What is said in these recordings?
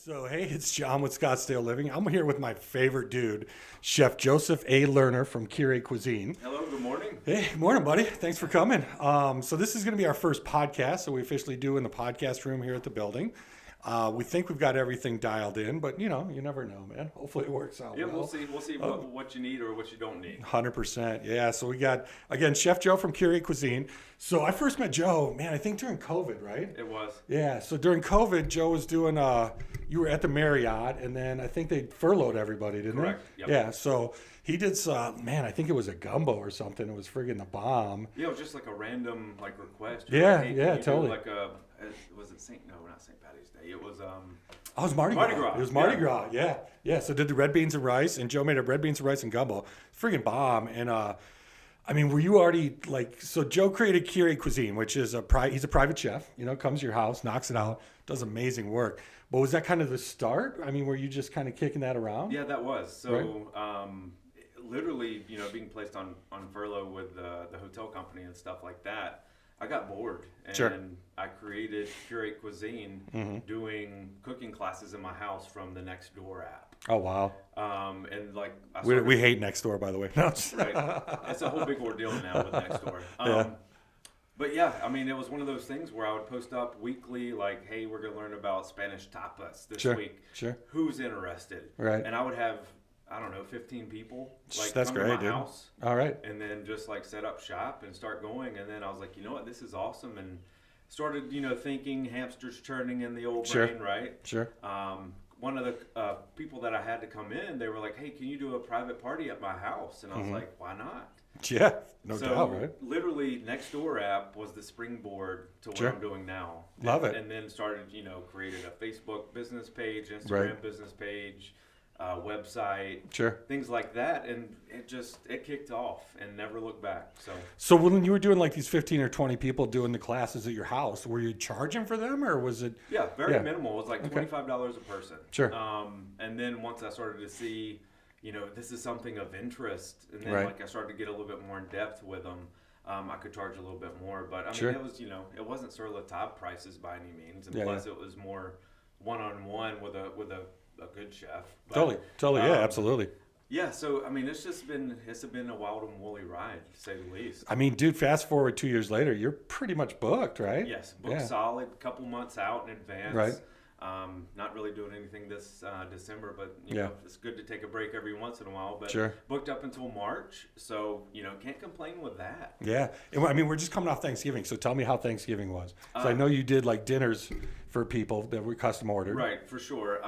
So, hey, it's John with Scottsdale Living. I'm here with my favorite dude, Chef Joseph A. Lerner from Curie Cuisine. Hello, good morning. Hey, morning, buddy. Thanks for coming. So this is going to be our first podcast, so we officially do in the podcast room here at the building. We think we've got everything dialed in, but you never know, man. Hopefully it works out. Yeah, well. we'll see what you need or what you don't need. 100%. Yeah. So we got, again, Chef Joe from Curie Cuisine. So I first met Joe, man, I think during COVID, right? It was. Yeah. So during COVID, Joe was doing, you were at the Marriott, and then I think they furloughed everybody, didn't Correct. they? Yep. Yeah. So he did, man, I think it was a gumbo or something. It was friggin' the bomb. Yeah, it was just like a random request. Yeah, Like, hey, yeah, can you do totally. Was it not St. Patty's Day. It was Oh, it was Mardi Gras. It was Mardi Gras. Yeah. Yeah. So did the red beans and rice, and Joe made a red beans and rice and gumbo. Friggin' bomb. And, I mean, were you already so Joe created Curie Cuisine, which is he's a private chef, comes to your house, knocks it out, does amazing work. But was that kind of the start? I mean, were you just kind of kicking that around? Yeah, that was. So, literally, being placed on furlough with the hotel company and stuff like that, I got bored, and Sure. I created Curate Cuisine, doing cooking classes in my house from the Nextdoor app. Oh, wow. And We hate Nextdoor, by the way. No, right. It's a whole big ordeal now with Nextdoor. Yeah. But yeah, I mean, it was one of those things where I would post up weekly, like, hey, we're going to learn about Spanish tapas this week. Sure. Who's interested? Right. And I would have, 15 people That's come great, to my dude. house. All right. And then just set up shop and start going. And then I was like, you know what, this is awesome. And started, thinking hamsters churning in the old Sure. brain, right? Sure. One of the people that I had to come in, they were like, hey, can you do a private party at my house? And I was like, why not? Yeah, no So doubt, right? literally, Nextdoor app was the springboard to what Sure. I'm doing now. Love it. And then started, created a Facebook business page, Instagram Right. business page, website, Sure. things like that, and it kicked off and never looked back. So when you were doing these 15 or 20 people doing the classes at your house, were you charging for them, or was it? Yeah, very Yeah. minimal. It was like Okay. $25 a person. Sure. And then once I started to see, this is something of interest, and then Right. I started to get a little bit more in depth with them. I could charge a little bit more, but I mean, Sure. it was, it wasn't sur la table prices by any means, and Yeah, plus it was more one-on-one with a good chef. But, Totally. Yeah, absolutely. Yeah, so I mean, it's been a wild and woolly ride, to say the least. I mean, dude, fast forward 2 years later, you're pretty much booked, right? Yes, booked Yeah. solid, couple months out in advance. Right. Not really doing anything this December, but Yeah. it's good to take a break every once in a while. But Sure. booked up until March, so can't complain with that. Yeah. And, I mean, we're just coming off Thanksgiving, so tell me how Thanksgiving was. So I know you did dinners for people that were custom ordered. Right, for sure.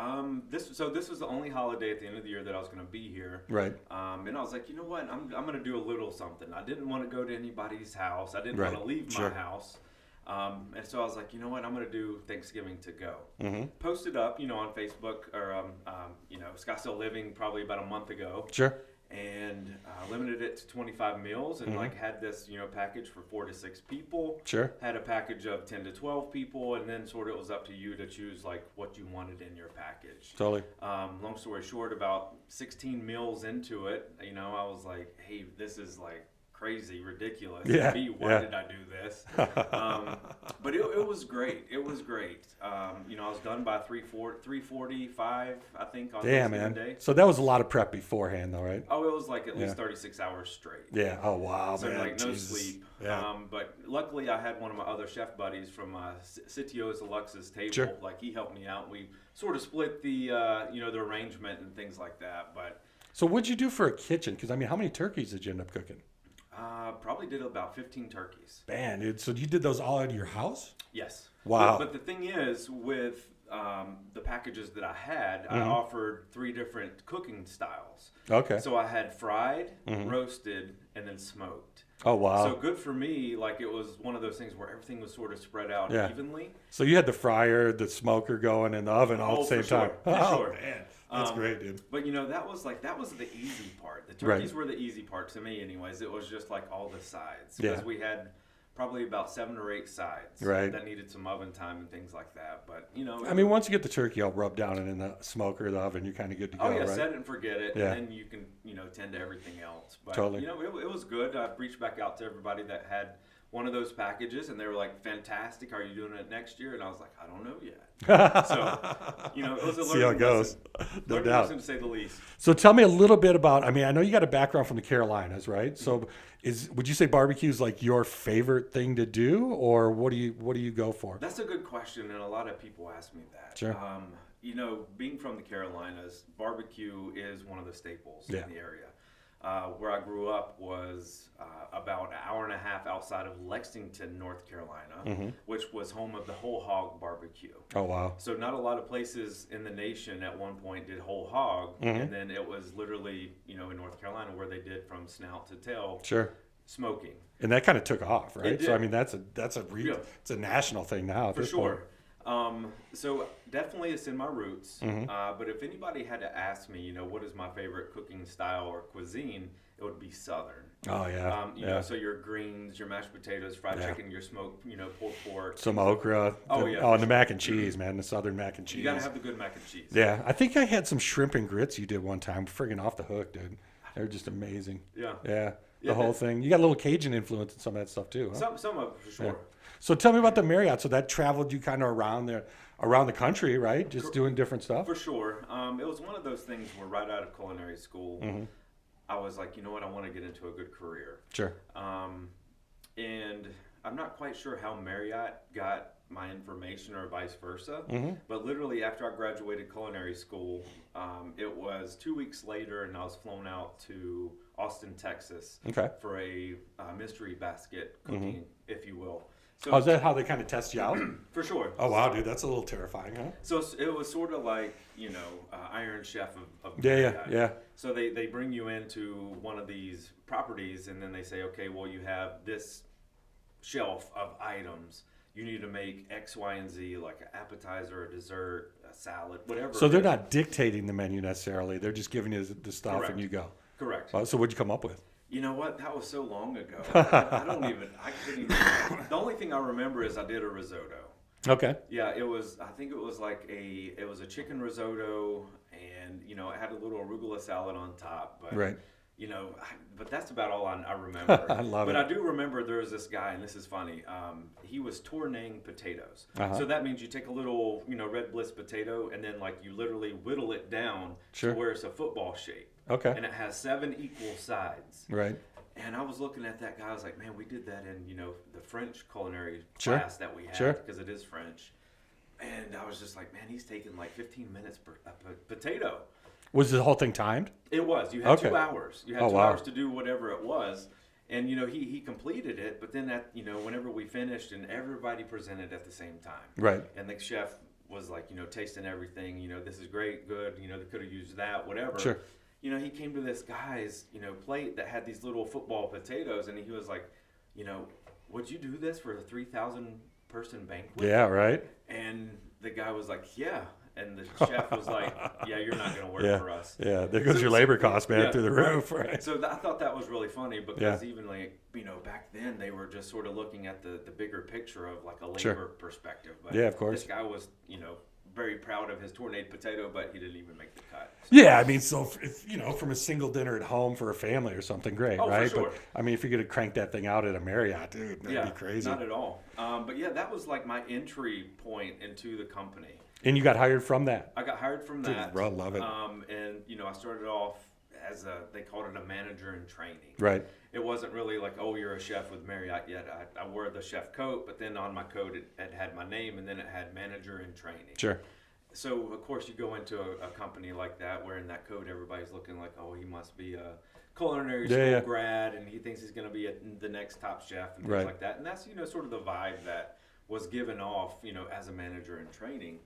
This was the only holiday at the end of the year that I was going to be here. Right. And I was like, you know what? I'm going to do a little something. I didn't want to go to anybody's house. I didn't Right. want to leave Sure. my house. And so I was like, you know what? I'm going to do Thanksgiving to go. Mm-hmm. Posted up, on Facebook or, Scottsdale Living probably about a month ago. Sure. And limited it to 25 meals and had this, package for 4 to 6 people. Sure. Had a package of 10 to 12 people, and then sort of it was up to you to choose what you wanted in your package. Totally. Long story short, about 16 meals into it, I was like, hey, this is crazy, ridiculous. Yeah, Why did I do this? But it was great. It was great. I was done by 3:45, I think, on Damn, Thanksgiving man. Day. So that was a lot of prep beforehand, though, right? Oh, it was at least 36 hours straight. Yeah. Oh, wow, So man. no Jesus. sleep. Yeah. But luckily I had one of my other chef buddies from Sitio's Aluxa's table. Sure. He helped me out. We sort of split the the arrangement and things like that. But So what'd you do for a kitchen? Because, I mean, how many turkeys did you end up cooking? probably did about 15 turkeys. Man, dude. So you did those all at your house? Yes. Wow. But the thing is, with the packages that I had, I Mm-hmm. offered 3 different cooking styles. Okay. So I had fried, roasted, and then smoked. Oh, wow. So good for me, it was one of those things where everything was sort of spread out Yeah. evenly. So you had the fryer, the smoker going, and the oven all at the same for sure, time. for Oh, sure. man. That's great, dude. But that was the easy part. The turkeys were the easy part to me, anyways. It was just all the sides, because Yeah. we had probably about 7 or 8 sides Right. that needed some oven time and things like that. But I mean, once you get the turkey all rubbed down and in the smoker or the oven, you're kind of good to go, oh yeah, right? set it and forget it, Yeah. and then you can tend to everything else. But Totally. it was good. I reached back out to everybody that had one of those packages, and they were like, fantastic, are you doing it next year? And I was like, I don't know yet. So, it was a See how it goes. No doubt. lesson, to say the least. So tell me a little bit about, I mean, I know you got a background from the Carolinas, right? So would you say barbecue is like your favorite thing to do, or what do you go for? That's a good question, and a lot of people ask me that. Sure. Being from the Carolinas, barbecue is one of the staples in the area. Where I grew up was about an hour and a half outside of Lexington, North Carolina, which was home of the whole hog barbecue. Oh, wow. So not a lot of places in the nation at one point did whole hog, and then it was literally, in North Carolina where they did from snout to tail. Sure. Smoking. And that kind of took off, right? It did. So I mean, it's a national thing now at For this sure. point. So definitely it's in my roots. But if anybody had to ask me, what is my favorite cooking style or cuisine, it would be Southern. Oh yeah. So your greens, your mashed potatoes, fried chicken, your smoked, pulled pork. Some okra. And the mac and cheese, man. The Southern mac and cheese. You gotta have the good mac and cheese. Yeah. I think I had some shrimp and grits you did one time. Friggin' off the hook, dude. They're just amazing. Yeah. Yeah. The whole thing. You got a little Cajun influence in some of that stuff too, huh? Some of it, for sure. Yeah. So tell me about the Marriott. So that traveled you kind of around the country, right? Just doing different stuff? For sure. It was one of those things where right out of culinary school, I was like, you know what, I want to get into a good career. Sure. And I'm not quite sure how Marriott got my information or vice versa, but literally after I graduated culinary school, it was 2 weeks later, and I was flown out to Austin, Texas, for a mystery basket cooking, if you will. So is that how they kind of test you out? For sure. Oh wow, dude, that's a little terrifying, huh? So it was sort of like Iron Chef of Yeah. So they bring you into one of these properties, and then they say, okay, well, you have this shelf of items. You need to make X, Y, and Z, like an appetizer, a dessert, a salad, whatever. So they're not dictating the menu necessarily. They're just giving you the stuff. Correct. And you go. Correct. So what'd you come up with? You know what? That was so long ago. I couldn't even. The only thing I remember is I did a risotto. Okay. Yeah, I think it was a chicken risotto, and it had a little arugula salad on top. But, right. But that's about all I remember. I love it. But I do remember there was this guy, and this is funny. He was tourneing potatoes. So that means you take a little, red bliss potato, and then you literally whittle it down to where it's a football shape. Okay. And it has 7 equal sides. Right. And I was looking at that guy. I was like, man, we did that in, the French culinary class that we had, because it is French. And I was just like, man, he's taking 15 minutes per potato. Was the whole thing timed? It was. You had 2 hours. You had 2 wow. hours to do whatever it was. And, he completed it. But then, whenever we finished, and everybody presented at the same time. Right. And the chef was tasting everything. This is great, good. They could have used that, whatever. Sure. He came to this guy's, plate that had these little football potatoes, and he was like, would you do this for a 3,000 person banquet? Yeah, right. And the guy was like, yeah. And the chef was like, yeah, you're not going to work for us. Yeah, there goes your labor costs, man, through the roof. Right. So I thought that was really funny, because even back then they were just sort of looking at the bigger picture of a labor perspective. But of course. This guy was, very proud of his tornado potato, but he didn't even make the cut. So. Yeah, I mean, so if from a single dinner at home for a family or something, great, right? For sure. But I mean, if you're gonna crank that thing out at a Marriott, dude, that'd be crazy. Not at all. But yeah, that was my entry point into the company. And you got hired from that? I got hired from that. Dude, I love it. And I started off as they called it a manager in training. Right. It wasn't really like, oh, you're a chef with Marriott yet. I wore the chef coat, but then on my coat it had my name, and then it had manager in training. Sure. So, of course, you go into a company like that, wearing that coat, everybody's looking like, oh, he must be a culinary school grad, and he thinks he's going to be the next top chef and things like that. And that's, sort of the vibe that was given off, as a manager in training.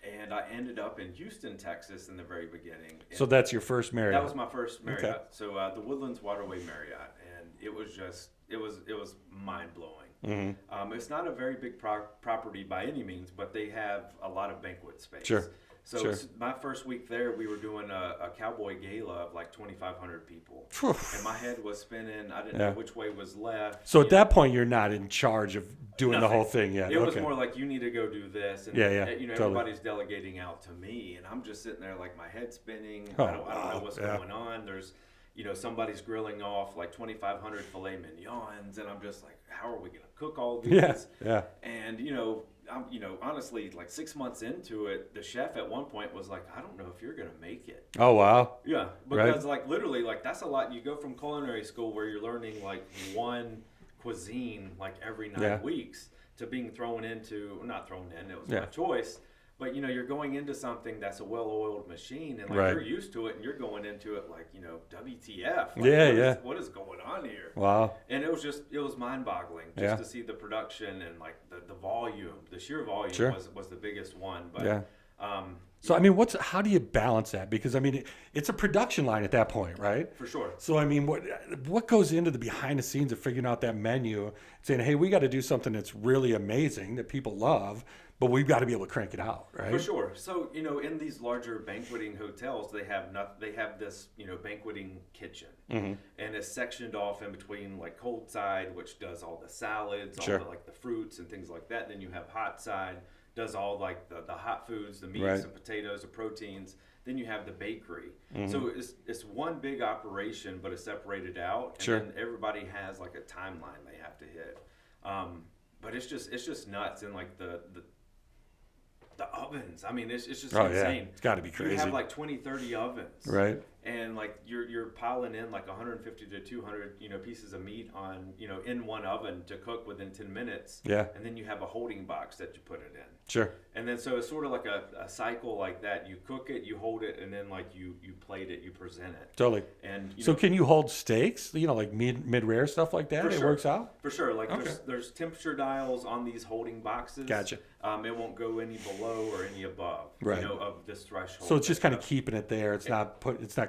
And I ended up in Houston, Texas in the very beginning. So that's your first Marriott? That was my first Marriott. Okay. So the Woodlands Waterway Marriott. And it was just, it was mind-blowing. Mm-hmm. It's not a very big property by any means, but they have a lot of banquet space. Sure. So my first week there, we were doing a cowboy gala of 2,500 people. And my head was spinning. I didn't know which way was left. So at that point, you're not in charge of doing the whole thing yet. It was more like, you need to go do this. And totally. Everybody's delegating out to me. And I'm just sitting there my head spinning. I don't know what's going on. There's somebody's grilling off like 2,500 filet mignons, and I'm just like, how are we going to cook all these? Yeah. And, honestly, like 6 months into it, the chef at one point was like, I don't know if you're going to make it. Oh, wow. Yeah. Because like literally, like that's a lot. You go from culinary school where you're learning like one cuisine like every 9 weeks to being not thrown in, it was my choice. But, you're going into something that's a well-oiled machine, and like you're used to it, and you're going into it like, WTF. Like, what is going on here? Wow. And it was mind-boggling just to see the production and like the volume, the sheer volume was the biggest one. But so, I mean, how do you balance that? Because, I mean, it's a production line at that point, right? For sure. So, I mean, what goes into the behind the scenes of figuring out that menu, saying, hey, we got to do something that's really amazing that people love, but we've got to be able to crank it out, right? For sure. So, in these larger banqueting hotels, they have this, banqueting kitchen. And it's sectioned off in between like cold side, which does all the salads, all the, like the fruits and things like that. Then you have hot side, does all like the hot foods, the meats, the potatoes, the proteins. Then you have the bakery. So it's one big operation, but it's separated out. And then everybody has like a timeline they have to hit. But it's just nuts. And like the ovens, I mean, it's just insane. Yeah. It's got to be crazy. You have like 20, 30 ovens. Right. And like you're piling in like 150 to 200, pieces of meat on, in one oven to cook within 10 minutes. Yeah. And then you have a holding box that you put it in. Sure. And then so it's sort of like a cycle like that. You cook it, you hold it, and then like you plate it, you present it. Totally. And so can you hold steaks, like mid-rare stuff like that? It works out? For sure. Like there's temperature dials on these holding boxes. Gotcha. It won't go any below or any above, of this threshold. So it's just kind of keeping it there. It's not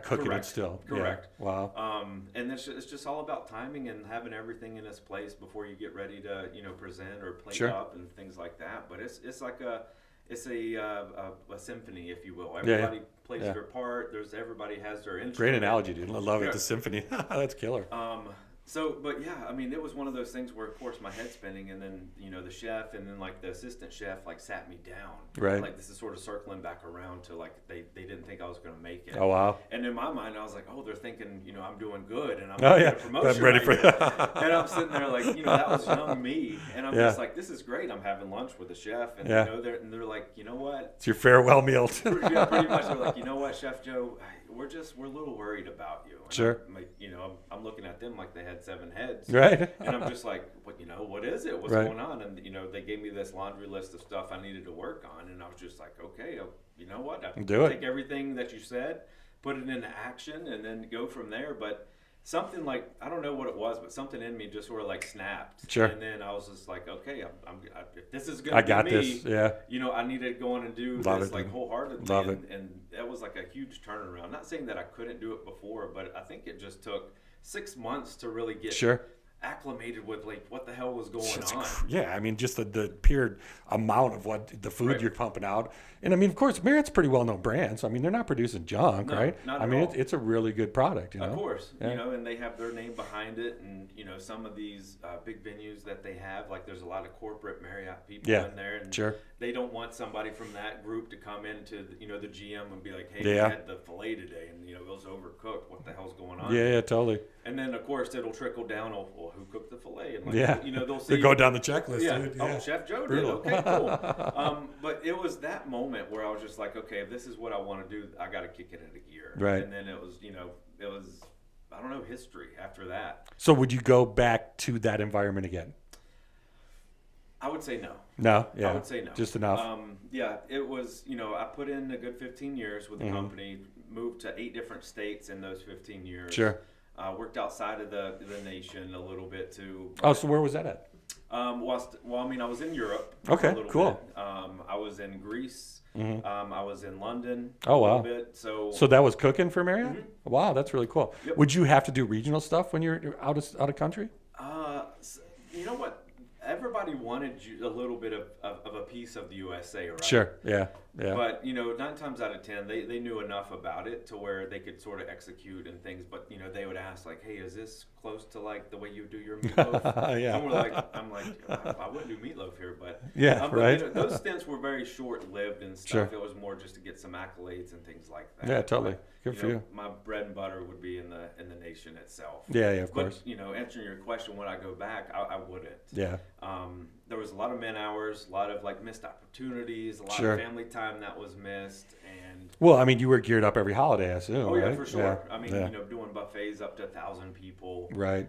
cooking it still. Correct. Yeah. Wow. And it's just all about timing and having everything in its place before you get ready to present or plate up and things like that. But it's like a symphony, if you will. Everybody plays their part. Everybody has their instrument. Great analogy, dude. I love it. The symphony. That's killer. So, but yeah, I mean, it was one of those things where, of course, my head's spinning, and then, the chef and then, like, the assistant chef, like, sat me down. Right. Like, this is sort of circling back around to, like, they didn't think I was going to make it. Oh, wow. And in my mind, I was like, oh, they're thinking, I'm doing good, and I'm getting a promotion. I'm ready for And I'm sitting there like, that was young me. And I'm just like, this is great. I'm having lunch with the chef, and, they're like, you know what? It's your farewell meal. Pretty much. They're like, you know what, Chef Joe? We're a little worried about you. And sure. I'm looking at them like they had 7 heads. Right. And I'm just like, what is it? What's going on? And, they gave me this laundry list of stuff I needed to work on. And I was just like, okay, you know what? Take everything that you said, put it into action, and then go from there. But something like, I don't know what it was, but something in me just sort of like snapped. Sure. And then I was just like, okay, if this is going to be me, this. Yeah. I need to go on and do Love this it, like wholeheartedly. Love it. And that was like a huge turnaround. Not saying that I couldn't do it before, but I think it just took 6 months to really get acclimated with like what the hell was going on. Yeah, I mean, just the pure amount of what the food you're pumping out. And I mean, of course, Marriott's a pretty well-known brand, so I mean, they're not producing junk, right? Not I mean, all. It's a really good product, Of course, and they have their name behind it, and some of these big venues that they have, like there's a lot of corporate Marriott people in there, and they don't want somebody from that group to come into the GM and be like, hey, we had the filet today, and it was overcooked. What the hell's going on? Yeah, totally. And then of course it'll trickle down. Well, who cooked the filet? And like, they'll see. They go down the checklist. Yeah. Dude. Oh, Chef Joe did. Okay, cool. But it was that moment where I was just like, okay, if this is what I want to do, I got to kick it into gear. Right. And then it was I don't know, history after that. So would you go back to that environment again? I would say no. No, yeah. I would say no. Just enough. It was, I put in a good 15 years with the company, moved to 8 different states in those 15 years. Sure. Worked outside of the nation a little bit too. Oh, so where was that at? I was in Europe. Okay, a little cool. Bit. I was in Greece. I was in London. Oh, wow. A little bit. So that was cooking for Marriott? Mm-hmm. Wow, that's really cool. Yep. Would you have to do regional stuff when you're out of country? You know what? everybody wanted a little bit of a piece of the USA, right? Sure. Yeah. Yeah. But, 9 times out of 10, they knew enough about it to where they could sort of execute and things. But, they would ask, like, hey, is this close to, like, the way you do your meatloaf? Yeah. And I'm like, I wouldn't do meatloaf here. But, yeah, right. But, those stints were very short-lived and stuff. Sure. It was more just to get some accolades and things like that. Yeah, totally. But, good for you. My bread and butter would be in the nation itself. Yeah, of course. But, answering your question, would I go back? I wouldn't. Yeah. There was a lot of man hours, a lot of like missed opportunities, a lot sure. of family time that was missed, and well, I mean, you were geared up every holiday, I assume. Oh yeah, right? for sure. Yeah. I mean, doing buffets up to 1,000 people. Right.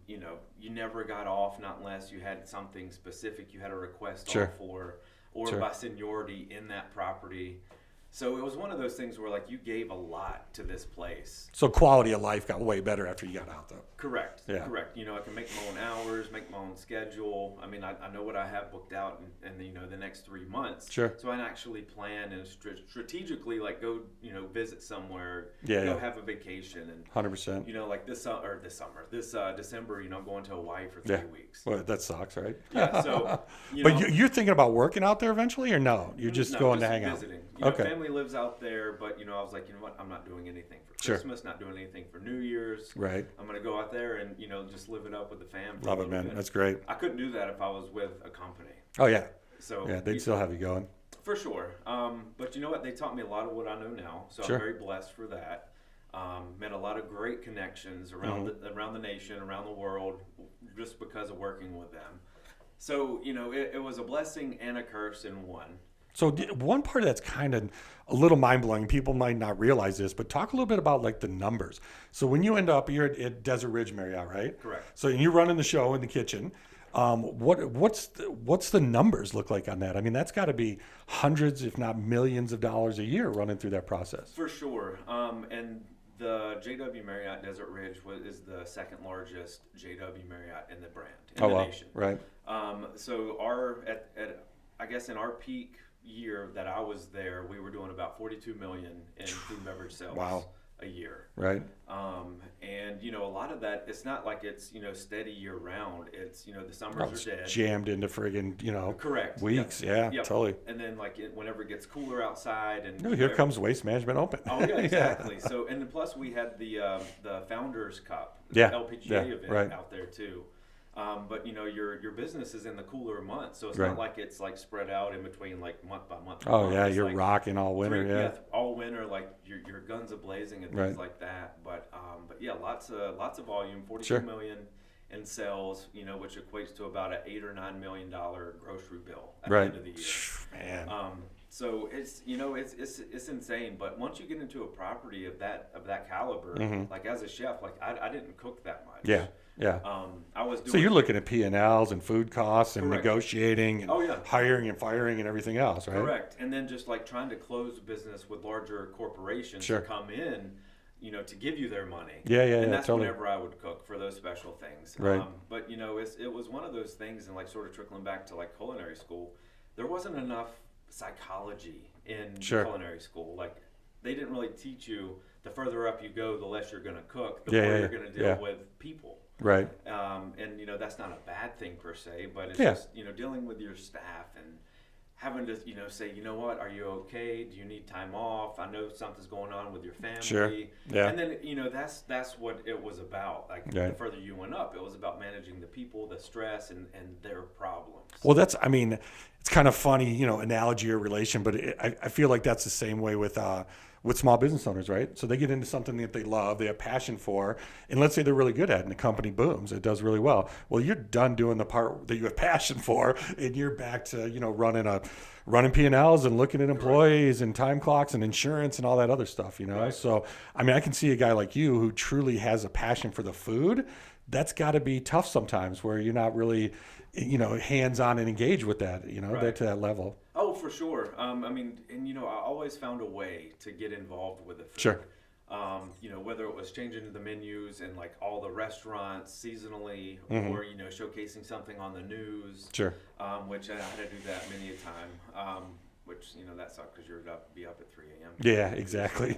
You never got off not unless you had something specific you had a request sure. off for, or sure. by seniority in that property. So it was one of those things where like you gave a lot to this place. So quality of life got way better after you got out, though. Correct. Yeah. Correct. I can make my own hours, make my own schedule. I mean, I know what I have booked out in the next 3 months. Sure. So I can actually plan and strategically like go visit somewhere. Yeah. Have a vacation and 100%. Like this December, I'm going to Hawaii for 3 weeks. Well, that sucks, right? Yeah. So. But you're thinking about working out there eventually, or no? You're just going to hang visiting. out. Okay. Family lives out there, but I was like, what? I'm not doing anything for Christmas, not doing anything for New Year's. Right. I'm gonna go out there and just live it up with the fam. Love it, man. Bit. That's great. I couldn't do that if I was with a company. Oh yeah. So yeah, they'd still have you going. For sure. But you know what? They taught me a lot of what I know now, so sure. I'm very blessed for that. Met a lot of great connections around around the nation, around the world, just because of working with them. So it was a blessing and a curse in one. So one part of that's kind of a little mind-blowing. People might not realize this, but talk a little bit about like the numbers. So when you end up, you're at Desert Ridge Marriott, right? Correct. So you're running the show in the kitchen. What's the numbers look like on that? I mean, that's got to be hundreds, if not millions of dollars a year running through that process. For sure. And the JW Marriott Desert Ridge is the second largest JW Marriott in the brand, in the nation. Right. So I guess in our peak year that I was there, we were doing about 42 million in food and beverage sales a year. Right. And a lot of that, it's not like it's steady year round. It's the summers are dead, jammed into friggin' correct weeks. Yep. Yeah, totally. And then like whenever it gets cooler outside, and here comes Waste Management Open. Oh yeah, exactly. Yeah. So and then plus we had the Founders Cup, LPGA event out there too. But your business is in the cooler months, so it's not like it's like spread out in between like month by month. Oh yeah, you're like rocking all winter. All winter, like your guns a blazing and things like that. But yeah, lots of volume. 42 million in sales, which equates to about an $8 or $9 million grocery bill at the end of the year. Man. So it's it's insane. But once you get into a property of that caliber, like as a chef, like I didn't cook that much. Yeah. Yeah. I was doing. So you're looking at P&Ls and food costs and Correct. Negotiating and hiring and firing and everything else, right? Correct. And then just like trying to close business with larger corporations to come in, to give you their money. And that's totally. Whenever I would cook for those special things. Right. But it was one of those things, and like sort of trickling back to like culinary school, there wasn't enough psychology in culinary school. Like they didn't really teach you the further up you go, the less you're going to cook, the more you're going to deal with people. Right. And that's not a bad thing per se, but it's just dealing with your staff and having to say, what, are you okay? Do you need time off? I know something's going on with your family. Sure. Yeah. And then that's what it was about. Like the further you went up, it was about managing the people, the stress, and their problems. Well, it's kind of funny, analogy or relation, but I feel like that's the same way with small business owners, right? So they get into something that they love, they have passion for, and let's say they're really good at it, and the company booms, it does really well. Well, you're done doing the part that you have passion for, and you're back to, running P&Ls and looking at employees and time clocks and insurance and all that other stuff, Right. So, I mean, I can see a guy like you who truly has a passion for the food. That's got to be tough sometimes where you're not really, hands-on and engaged with that, Right. to that level. Oh, for sure. I mean, and I always found a way to get involved with the food. Sure. Whether it was changing the menus and like all the restaurants seasonally, or showcasing something on the news. Sure. Which I had to do that many a time. Which that sucked because you're be up at 3 a.m. Yeah, exactly.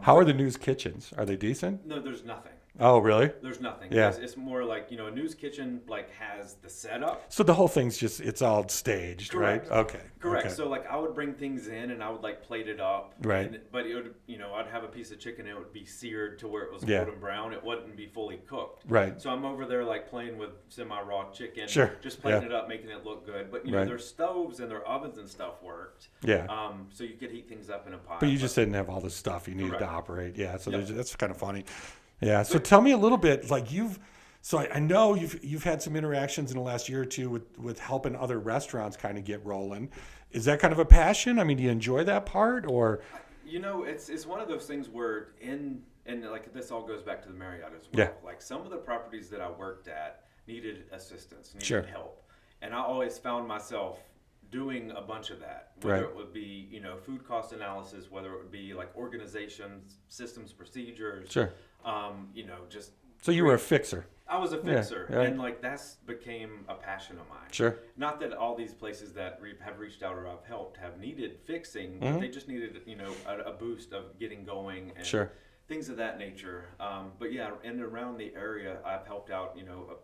How are the news kitchens? Are they decent? No, there's nothing. Oh, really? There's nothing. Yeah. It's more like, a news kitchen like has the setup. So the whole thing's just, it's all staged, Correct. right? Okay. Correct. Okay. So like I would bring things in and I would like plate it up. Right. But it would, I'd have a piece of chicken and it would be seared to where it was Yeah. golden brown. It wouldn't be fully cooked. Right. So I'm over there like playing with semi-raw chicken. Sure. Just plating Yeah. it up, making it look good. But Right. their stoves and their ovens and stuff worked. Yeah. So you could heat things up in a pot. But you just didn't have all the stuff you needed Correct. to operate. Yeah. So Yep. that's kind of funny. Yeah. So tell me a little bit, like so I know you've had some interactions in the last year or two with helping other restaurants kind of get rolling. Is that kind of a passion? I mean, do you enjoy that part or? It's one of those things where and like this all goes back to the Marriott as well. Yeah. Like some of the properties that I worked at needed assistance, needed Sure. help. And I always found myself doing a bunch of that, whether Right. it would be, food cost analysis, whether it would be like organizations, systems, procedures, Sure. just. So you were a fixer. I was a fixer, right. and like that's became a passion of mine. Sure. Not that all these places that have reached out or I've helped have needed fixing, Mm-hmm. but they just needed, a boost of getting going and Sure. things of that nature. But yeah, and around the area, I've helped out,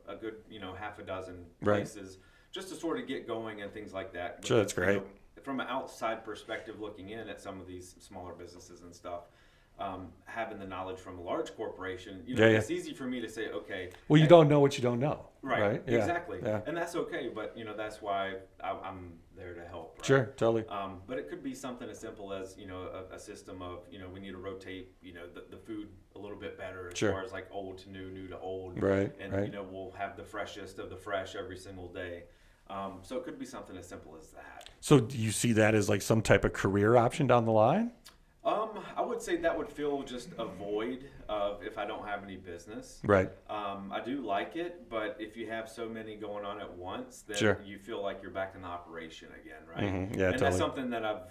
a good, half a dozen Right. places just to sort of get going and things like that. Sure, that's great. From an outside perspective, looking in at some of these smaller businesses and stuff. Having the knowledge from a large corporation, it's easy for me to say, okay. Well, you don't know what you don't know. Right. Yeah. Exactly. Yeah. And that's okay, but that's why I'm there to help. Right? Sure. Totally. But it could be something as simple as a system of we need to rotate the food a little bit better as Sure. far as like old to new, new to old. Right. And right. we'll have the freshest of the fresh every single day. So it could be something as simple as that. So do you see that as like some type of career option down the line? I would say that would fill just a void of if I don't have any business. Right. I do like it, but if you have so many going on at once, then Sure. you feel like you're back in the operation again, right? Mm-hmm. Yeah, and totally. that's something that I've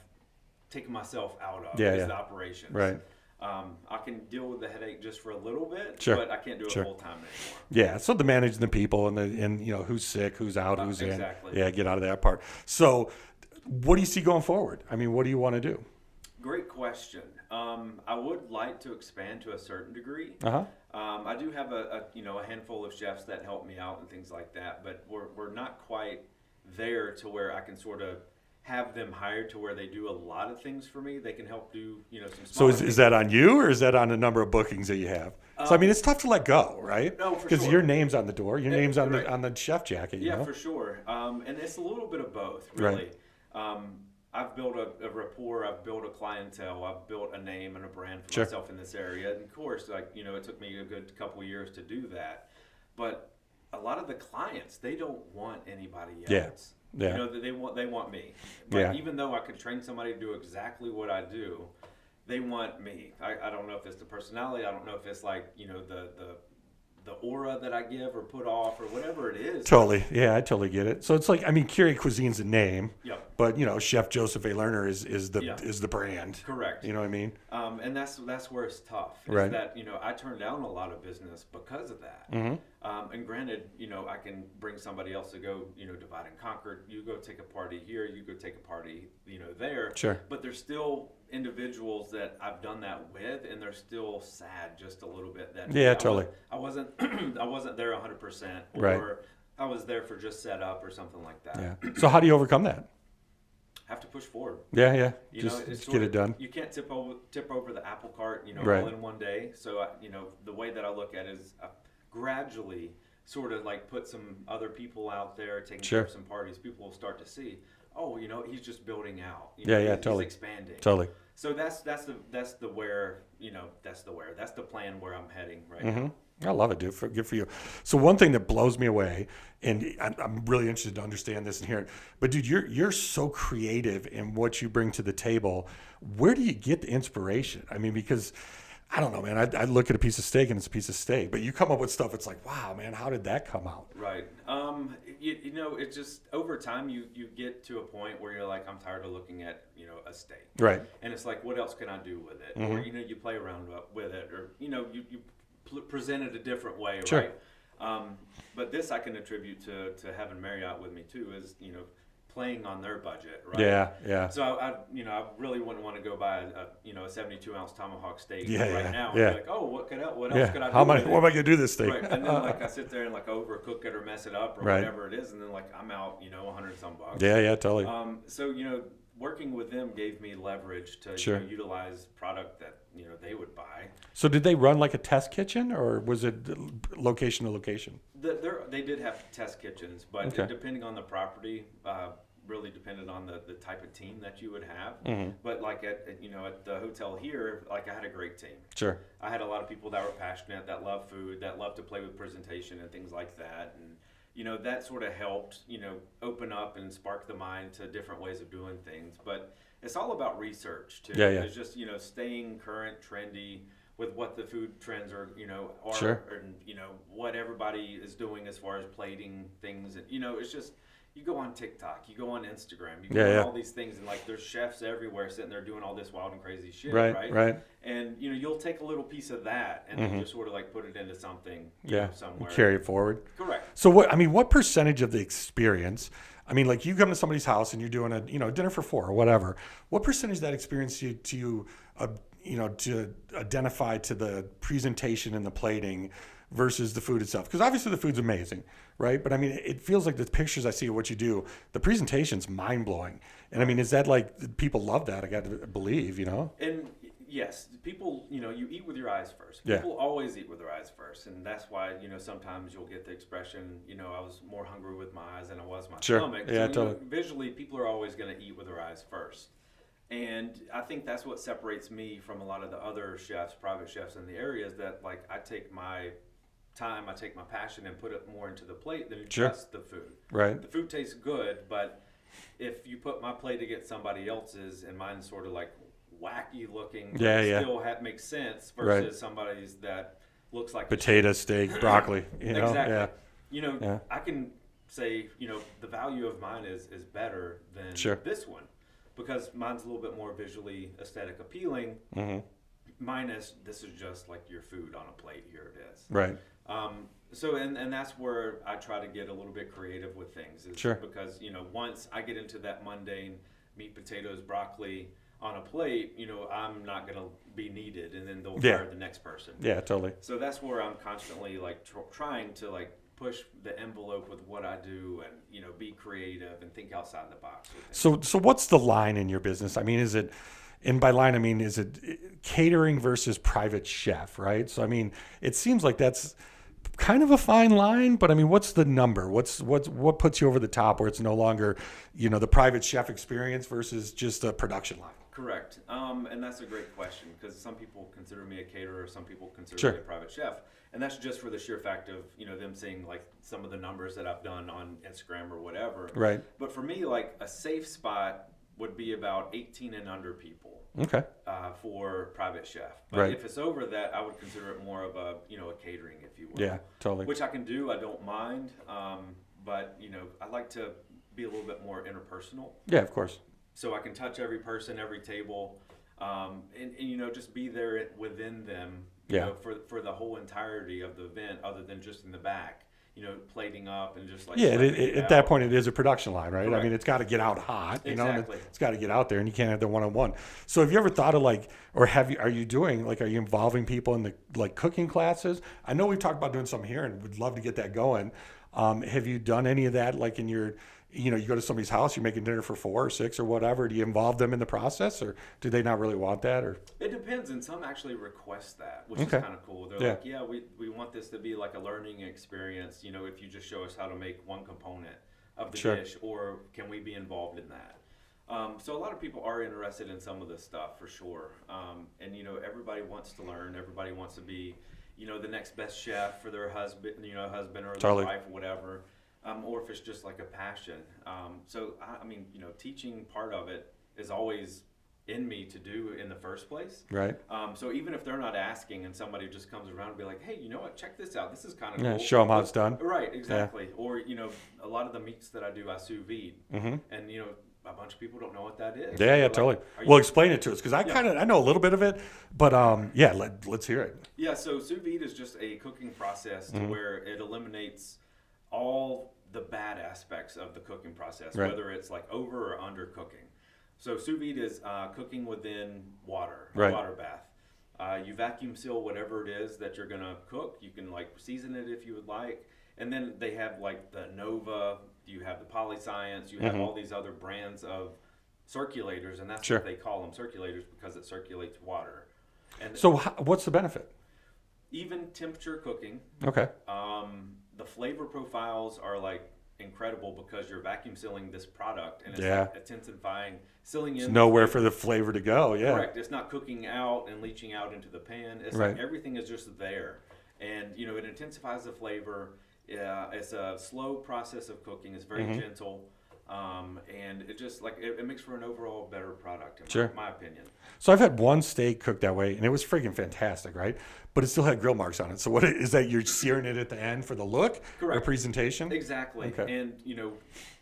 taken myself out of Yeah, is yeah. the operations. Right. I can deal with the headache just for a little bit, Sure. but I can't do it Sure. full time anymore. Yeah. So the managing the people and who's sick, who's out, who's exactly. in. Yeah. Get out of that part. So what do you see going forward? I mean, what do you want to do? Great question. I would like to expand to a certain degree. Uh-huh. I do have a handful of chefs that help me out and things like that, but we're not quite there to where I can sort of have them hired to where they do a lot of things for me. They can help do some. So is that on you or is that on the number of bookings that you have? So I mean, it's tough to let go, right? No, for because sure. your name's on the door, your name's on right. the chef jacket. Yeah, you know? for sure. And it's a little bit of both, really. Right. I've built a rapport, I've built a clientele, I've built a name and a brand for Sure. myself in this area. And of course, it took me a good couple of years to do that. But a lot of the clients, they don't want anybody else. Yeah. They want me. But Yeah. even though I could train somebody to do exactly what I do, they want me. I don't know if it's the personality, I don't know if it's like, the aura that I give or put off or whatever it is. Totally. Yeah, I totally get it. So it's like, I mean, Curie Cuisine's a name, Yep. but Chef Joseph A. Lerner is the Yeah. is the brand. Correct. You know what I mean? And that's where it's tough. Is Right. that I turned down a lot of business because of that. Mm-hmm. And granted, I can bring somebody else to go, divide and conquer. You go take a party here. You go take a party, there. Sure. But there's still individuals that I've done that with, and they're still sad just a little bit. That Yeah, totally. I wasn't I wasn't there 100%, or Right. I was there for just setup or something like that. Yeah. So how do you overcome that? Have to push forward. Yeah. It's Just sort get of- it done. You can't tip over the apple cart, Right. all in one day. So, the way that I look at it is I gradually sort of like put some other people out there, taking care Sure. of some parties. People will start to see, he's just building out. Yeah, he's totally. expanding. Totally. So that's the plan where I'm heading right Mm-hmm. now. I love it, dude. Good for you. So one thing that blows me away, and I'm really interested to understand this and hear it, but dude, you're so creative in what you bring to the table. Where do you get the inspiration? I mean, because I don't know, man. I look at a piece of steak and it's a piece of steak, but you come up with stuff. It's like, wow, man, how did that come out? Right. It's just over time you get to a point where you're like, I'm tired of looking at a steak. Right. And it's like, what else can I do with it? Mm-hmm. Or you play around with it, or you present it a different way, Sure. right? But this I can attribute to having Marriott with me too. Is playing on their budget, right? Yeah. So I really wouldn't want to go buy a 72-ounce tomahawk steak right now. Yeah. And be like, oh, what else could I do? What am I gonna do this steak? Right. And then like I sit there and like overcook it or mess it up or whatever it is, and then like I'm out, $100 some bucks. Yeah, totally. So working with them gave me leverage to utilize product that they would buy. So did they run like a test kitchen, or was it location to location? They did have test kitchens, but depending on the property, really depended on the type of team that you would have. Mm-hmm. But like at the hotel here, like I had a great team. Sure. I had a lot of people that were passionate, that love food, that love to play with presentation and things like that, and that sort of helped open up and spark the mind to different ways of doing things. But it's all about research too. It's just staying current, trendy with what the food trends are, and what everybody is doing as far as plating things, and it's just. You go on TikTok, you go on Instagram, you go on all these things, and like there's chefs everywhere sitting there doing all this wild and crazy shit, right? And you'll take a little piece of that and then just sort of like put it into something, somewhere, carry it forward. Correct. So what percentage of the experience? I mean, like you come to somebody's house and you're doing a dinner for 4 or whatever. What percentage of that experience to identify to the presentation and the plating versus the food itself? Because obviously the food's amazing, right? But I mean, it feels like the pictures I see of what you do, the presentation's mind-blowing. And I mean, is that like, people love that, I got to believe, And yes, people, you eat with your eyes first. People always eat with their eyes first. And that's why, sometimes you'll get the expression, I was more hungry with my eyes than I was my stomach. Yeah, so, totally. Visually, people are always going to eat with their eyes first. And I think that's what separates me from a lot of the other chefs, private chefs in the area, is that like I take my time, I take my passion and put it more into the plate than just the food. Right. The food tastes good, but if you put my plate against somebody else's and mine's sort of like wacky looking, still makes sense versus somebody's that looks like potato, steak, broccoli. Exactly. I can say, the value of mine is better than this one because mine's a little bit more visually aesthetic appealing. Mm-hmm. Mine is, this is just like your food on a plate. Here it is. Right. So and that's where I try to get a little bit creative with things. Because once I get into that mundane meat, potatoes, broccoli on a plate, I'm not going to be needed, and then they'll fire the next person. Yeah, totally. So that's where I'm constantly like trying to like push the envelope with what I do, and be creative and think outside the box. So what's the line in your business? I mean, is it? And by line, I mean, is it catering versus private chef, right? So, I mean, it seems like that's kind of a fine line, but I mean, what's the number? What puts you over the top where it's no longer, the private chef experience versus just a production line? Correct. And that's a great question because some people consider me a caterer, some people consider me a private chef. And that's just for the sheer fact of, them seeing like some of the numbers that I've done on Instagram or whatever. Right. But for me, like a safe spot would be about 18 and under people. Okay. For private chef. But if it's over that, I would consider it more of a, a catering, if you will. Yeah, totally. Which I can do. I don't mind. But, I like to be a little bit more interpersonal. Yeah, of course. So I can touch every person, every table, and just be there within them, for the whole entirety of the event, other than just in the back. Plating up and just like at that point it is a production line, right? Correct. I mean, it's got to get out hot, Exactly. It's got to get out there, and you can't have the one-on-one. So have you ever thought of are you involving people in the cooking classes? I know we've talked about doing some here, and would love to get that going. Have you done any of that, like in your, you go to somebody's house, you're making dinner for 4 or 6 or whatever. Do you involve them in the process, or do they not really want that? Or it depends, and some actually request that, which is kind of cool. They're like, we want this to be like a learning experience. If you just show us how to make one component of the dish, or can we be involved in that? So a lot of people are interested in some of this stuff for sure. And everybody wants to learn. Everybody wants to be, the next best chef for their husband, husband or their wife or whatever. Or if it's just like a passion. So, I mean, teaching part of it is always in me to do in the first place. Right. So even if they're not asking and somebody just comes around and be like, hey, you know what, check this out. This is kind of cool. Show them how it's done. Right, exactly. Yeah. Or, a lot of the meats that I do, I sous vide. Mm-hmm. And, a bunch of people don't know what that is. Yeah, totally. Well, explain it to us, because I know a little bit of it, but let's hear it. Yeah, so sous vide is just a cooking process to where it eliminates all the bad aspects of the cooking process, Right. whether it's like over or under cooking. So sous vide is cooking within water, a Right. water bath. You vacuum seal whatever it is that you're gonna cook. You can like season it if you would like, and then they have like the Nova. You have the Polyscience. You have all these other brands of circulators, and that's Sure. what they call them, circulators, because it circulates water. And So what's the benefit? even temperature cooking, Okay. the flavor profiles are like incredible because you're vacuum sealing this product and it's Yeah. like intensifying, sealing in. There's nowhere for the flavor to go. Yeah. Correct. It's not cooking out and leaching out into the pan. It's Right. like everything is just there. And, you know, it intensifies the flavor. It's a slow process of cooking. It's very gentle. And it just like, it makes for an overall better product, in my opinion. So I've had one steak cooked that way, and it was freaking fantastic, right? But it still had grill marks on it. So what is that? You're searing it at the end for the look or Correct. presentation? Exactly. Okay. And, you know,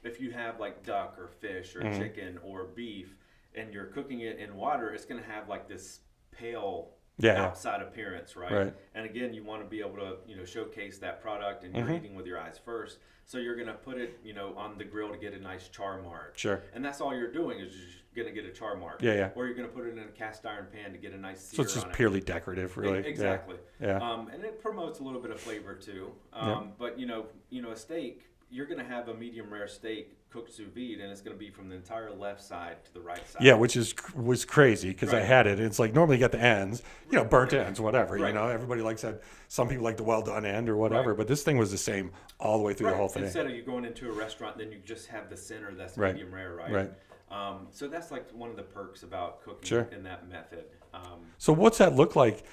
if you have like duck or fish or chicken or beef and you're cooking it in water, it's going to have like this pale outside appearance, right? And again, you want to be able to, you know, showcase that product, and you're eating with your eyes first. So you're going to put it, you know, on the grill to get a nice char mark. Sure. And that's all you're doing is just going to get a char mark. Yeah. Or you're going to put it in a cast iron pan to get a nice sear So it's just on purely decorative, really. Exactly. Yeah. And it promotes a little bit of flavor too. But you know, a steak, you're going to have a medium rare steak cooked sous vide, and it's going to be from the entire left side to the right side. Yeah, which was crazy because I Right. had it. It's like normally you got the ends, you know, burnt ends, whatever. Right. You know, everybody likes that. Some people like the well done end or whatever, but this thing was the same all the way through the whole thing. Instead of you going into a restaurant, then you just have the center that's Right. medium rare, right? Right. So that's like one of the perks about cooking in that method. So what's that look like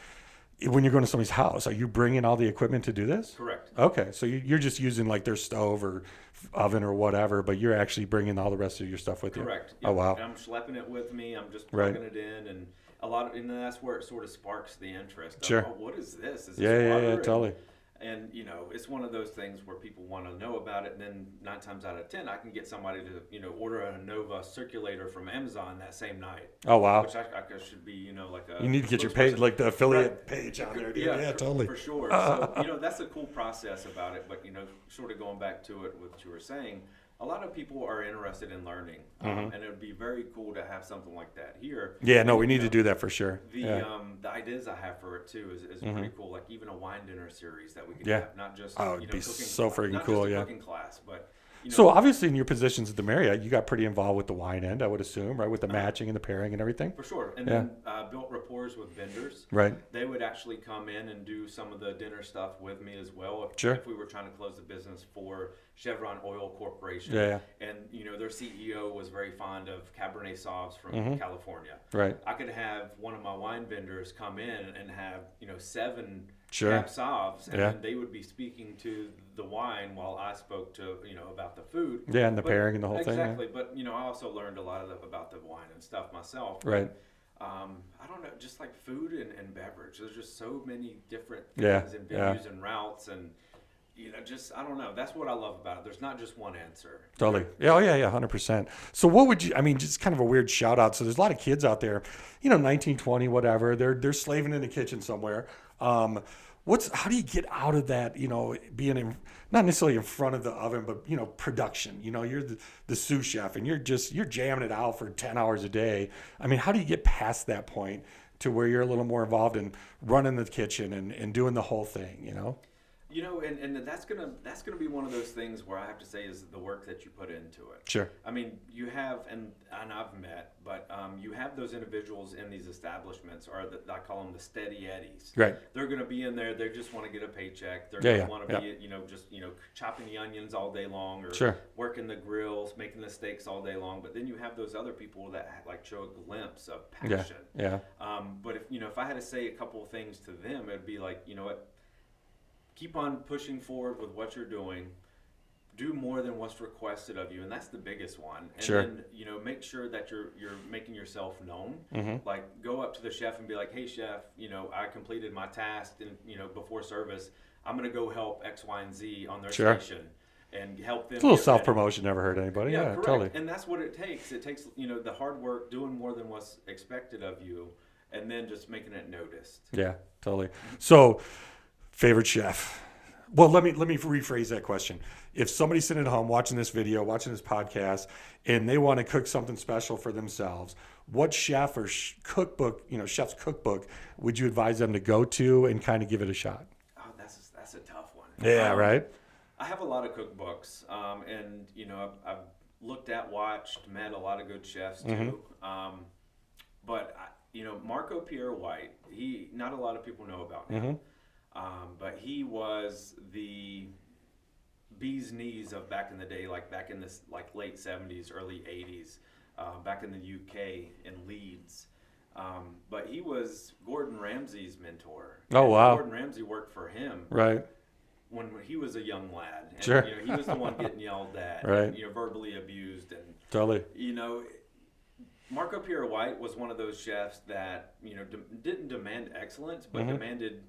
when you're going to somebody's house? Are you bringing all the equipment to do this? Correct. Okay, so you're just using like their stove or oven or whatever, but you're actually bringing all the rest of your stuff with you. Correct. Oh wow. I'm schlepping it with me. I'm just plugging it in, and and that's where it sort of sparks the interest. Of, Sure. Oh, what is this? Is this Yeah, water? totally. And you know, it's one of those things where people want to know about it, and then 9 times out of 10, I can get somebody to, you know, order a Nova circulator from Amazon that same night. Oh wow. Which I should be, you know, like a. You need to get your page, like the affiliate page on there, dude. Yeah, totally. For sure. So, you know, that's a cool process about it. But, you know, sort of going back to it, what you were saying, a lot of people are interested in learning. And it would be very cool to have something like that here. Yeah, no, we need to do that for sure. The ideas I have for it, too, is pretty cool. Like even a wine dinner series that we could Yeah. have. Not just, Oh, it'd you know, be cooking. so freaking not cool, just a yeah. cooking class, but, you know. So obviously in your positions at the Marriott, you got pretty involved with the wine end, I would assume, right? With the matching and the pairing and everything. For sure. And then built rapport with vendors. Right. They would actually come in and do some of the dinner stuff with me as well. If we were trying to close the business for Chevron Oil Corporation. Yeah. And, you know, their CEO was very fond of Cabernet Sauves from California. Right. I could have one of my wine vendors come in and have, you know, 7 Sure. Cab Sauves, and then they would be speaking to the wine while I spoke to, you know, about the food. Yeah, and the pairing and the whole thing. Exactly. But, you know, I also learned a lot about the wine and stuff myself. Right. I don't know, just like food and beverage. There's just so many different things and venues and routes, and you know, just I don't know. That's what I love about it. There's not just one answer. Totally. Yeah. Oh yeah. 100%. So what would you? I mean, just kind of a weird shout out. So there's a lot of kids out there, you know, 19, 20, whatever. They're slaving in the kitchen somewhere. How do you get out of that? You know, being not necessarily in front of the oven, but you know, production. You know, you're the sous chef, and you're jamming it out for 10 hours a day. I mean, how do you get past that point to where you're a little more involved in running the kitchen and doing the whole thing? You know. You know, and that's gonna be one of those things where I have to say is the work that you put into it. Sure. I mean, you have, and I've met, but you have those individuals in these establishments, I call them the steady eddies. Right. They're gonna be in there. They just want to get a paycheck. They're gonna want to be, you know, just chopping the onions all day long, or working the grills, making the steaks all day long. But then you have those other people that like show a glimpse of passion. Yeah. But if I had to say a couple of things to them, it'd be like, you know what. Keep on pushing forward with what you're doing. Do more than what's requested of you, and that's the biggest one. And then, you know, make sure that you're making yourself known. Like, go up to the chef and be like, "Hey, chef, you know, I completed my task, and you know, before service, I'm gonna go help X, Y, and Z on their station and help them." It's a little self promotion. Never hurt anybody. Yeah, correct. Totally. And that's what it takes. It takes, you know, the hard work, doing more than what's expected of you, and then just making it noticed. Yeah, totally. So. Favorite chef? Well, let me rephrase that question. If somebody's sitting at home watching this video, watching this podcast, and they want to cook something special for themselves, what chef or cookbook, chef's cookbook, would you advise them to go to and kind of give it a shot? Oh, that's a tough one. Yeah, right. I have a lot of cookbooks, and I've looked at, watched, met a lot of good chefs too. But Marco Pierre White, not a lot of people know about him. But he was the bee's knees of back in the day, like back in this late 70s, early 80s, back in the UK in Leeds. But he was Gordon Ramsay's mentor. Oh, wow. Gordon Ramsay worked for him. Right. When he was a young lad. And, Sure. He was the one getting yelled at, right. and, verbally abused. And, totally. Marco Pierre White was one of those chefs that, didn't demand excellence, but demanded,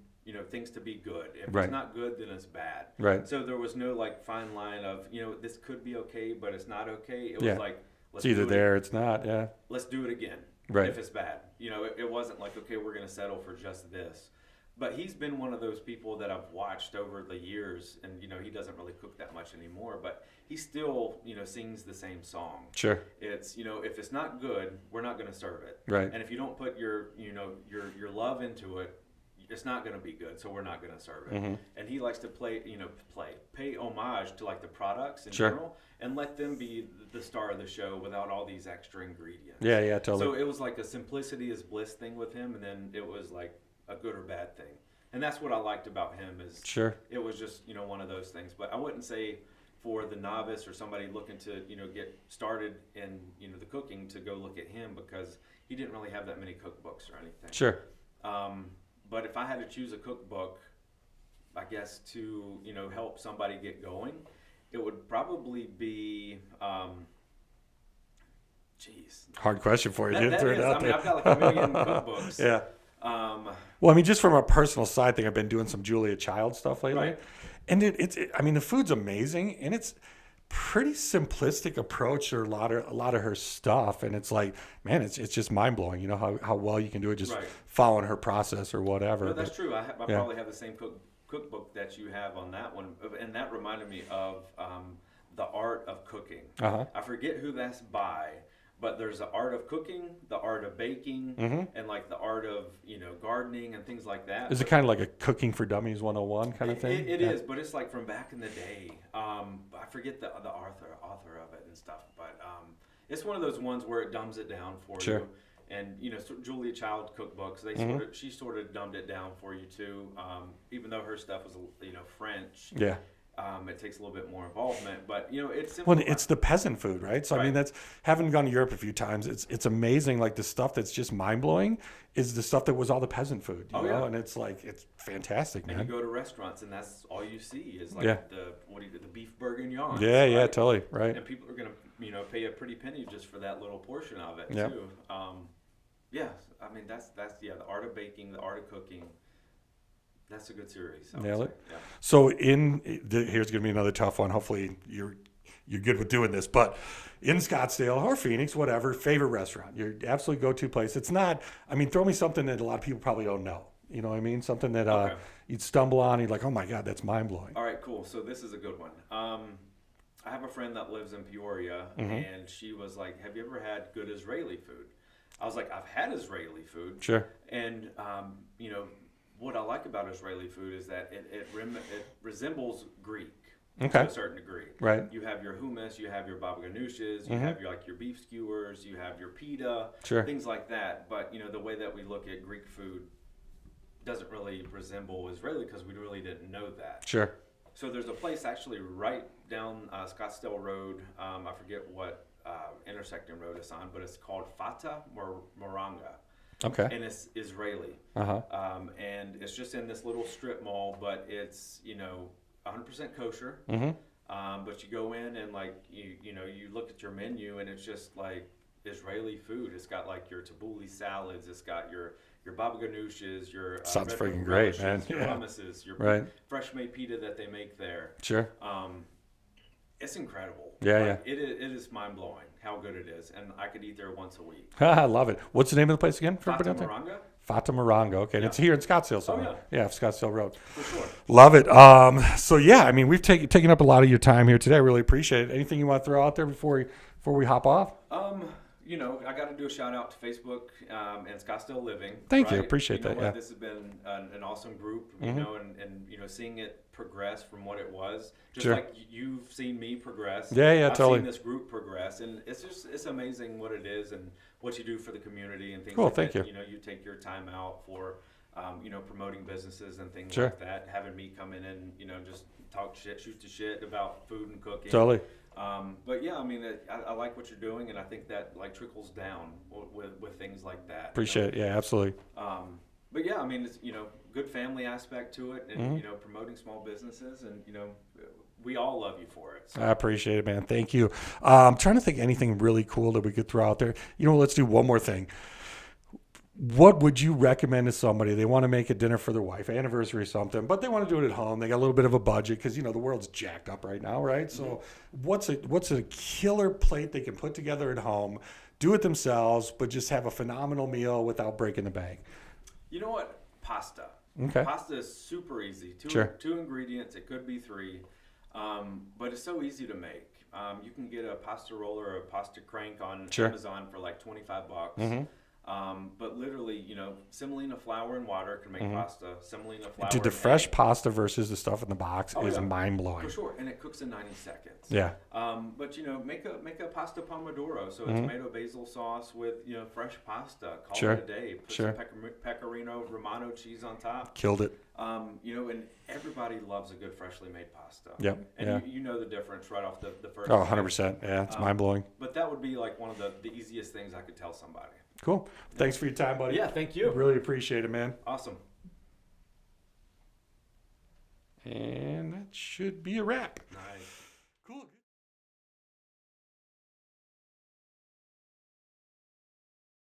things to be good. If it's not good, then it's bad. Right. So there was no fine line of, this could be okay, but it's not okay. It was it's either there, it's not. Yeah. Let's do it again. Right. If it's bad, it wasn't okay, we're going to settle for just this. But he's been one of those people that I've watched over the years, and he doesn't really cook that much anymore, but he still sings the same song. Sure. It's if it's not good, we're not going to serve it. Right. And if you don't put your love into it, it's not going to be good. So we're not going to serve it. And he likes to pay homage to the products in general, and let them be the star of the show without all these extra ingredients. Yeah, totally. So it was a simplicity is bliss thing with him, and then it was a good or bad thing. And that's what I liked about him is it was just, one of those things. But I wouldn't say for the novice or somebody looking to, get started in, the cooking to go look at him, because he didn't really have that many cookbooks or anything. Sure. But if I had to choose a cookbook, I guess to, help somebody get going, it would probably be, hard question for you. Didn't throw it out there. I've got a million cookbooks. Yeah. Well, just from a personal side thing, I've been doing some Julia Child stuff lately. Right. And the food's amazing, and it's pretty simplistic approach to a lot of her stuff, and it's man, it's just mind blowing. How well you can do it just following her process or whatever. No, that's true. I probably have the same cookbook that you have on that one, and that reminded me of The Art of Cooking. I forget who that's by. But there's the art of cooking, the art of baking, and the art of gardening and things like that. Is it kind of like a Cooking for Dummies 101 kind of thing? It is, but it's from back in the day. I forget the author of it and stuff, but it's one of those ones where it dumbs it down for you. And Julia Child cookbooks, she sort of dumbed it down for you too. Even though her stuff was French. Yeah. It takes a little bit more involvement, but it's simple. Well, it's the peasant food, right? So that's having gone to Europe a few times. It's amazing. The stuff that's just mind blowing is the stuff that was all the peasant food. You know? And it's it's fantastic, man. And you go to restaurants, and that's all you see is the beef bourguignon. Yeah, totally, right. And people are gonna pay a pretty penny just for that little portion of it too. That's the art of baking, the art of cooking. That's a good series. Nail it. Yeah. So here's going to be another tough one. Hopefully you're good with doing this, but in Scottsdale or Phoenix, whatever, favorite restaurant, your absolute go-to place. It's not, throw me something that a lot of people probably don't know. You know what I mean? Something that you'd stumble on. You'd oh my God, that's mind blowing. All right, cool. So this is a good one. I have a friend that lives in Peoria, and she was like, have you ever had good Israeli food? I was like, I've had Israeli food. Sure. And, what I like about Israeli food is that it resembles Greek to a certain degree. Right. You have your hummus, you have your baba ganoushs, you have your beef skewers, you have your pita, things like that. But the way that we look at Greek food doesn't really resemble Israeli because we really didn't know that. Sure. So there's a place actually right down Scottsdale Road. I forget what intersecting road it's on, but it's called Fata Moranga. Okay. And it's Israeli. And it's just in this little strip mall, but it's 100% kosher. But you go in and you look at your menu and it's just Israeli food. It's got your tabbouleh salads. It's got your baba ganoushs, your sounds freaking great, man. Your hummuses, your fresh made pita that they make there. Sure. It's incredible. Yeah. It is mind blowing how good it is, and I could eat there once a week. I love it. What's the name of the place again? Fata Moranga. Fata Morongo. Okay, and it's here in Scottsdale somewhere. Yeah, Scottsdale Road. For sure. Love it. So yeah, I mean, we've taken up a lot of your time here today. I really appreciate it. Anything you want to throw out there before we hop off? You know, I got to do a shout out to Facebook and Scottsdale Living. Thank you. Appreciate that. Yeah. This has been an awesome group, you know, and, you know, seeing it progress from what it was, just like you've seen me progress. Yeah, I've totally. seen this group progress, and it's amazing what it is and what you do for the community and things cool, like thank that. you. You know, you take your time out for, you know, promoting businesses and things like that, having me come in and, you know, just talk shit, shoot the shit about food and cooking. Totally. But yeah, I mean, I like what you're doing, and I think that like trickles down with things like that. Appreciate it. Yeah, absolutely. But yeah, I mean, it's, you know, good family aspect to it, and you know, promoting small businesses, and you know, we all love you for it. So. I appreciate it, man. Thank you. I'm trying to think anything really cool that we could throw out there. You know, let's do one more thing. What would you recommend to somebody? They want to make a dinner for their wife, anniversary or something, but they want to do it at home. They got a little bit of a budget because, you know, the world's jacked up right now, right? So what's a killer plate they can put together at home, do it themselves, but just have a phenomenal meal without breaking the bank? You know what? Pasta. Okay. Pasta is super easy. Two ingredients. It could be three, but it's so easy to make. You can get a pasta roller or a pasta crank on Amazon for like $25. But literally, you know, semolina flour and water can make pasta. Semolina flour. Dude, the fresh pasta versus the stuff in the box is mind blowing. For sure, and it cooks in 90 seconds. Yeah. But you know, make a pasta pomodoro. So a tomato basil sauce with, you know, fresh pasta. Call it a day. Put some pecorino romano cheese on top. Killed it. You know, and everybody loves a good freshly made pasta. Yep. And you know the difference right off the first. Oh, 100%. Yeah, it's mind blowing. But that would be like one of the easiest things I could tell somebody. Cool. Thanks for your time, buddy. Yeah, thank you. Really appreciate it, man. Awesome. And that should be a wrap. Nice.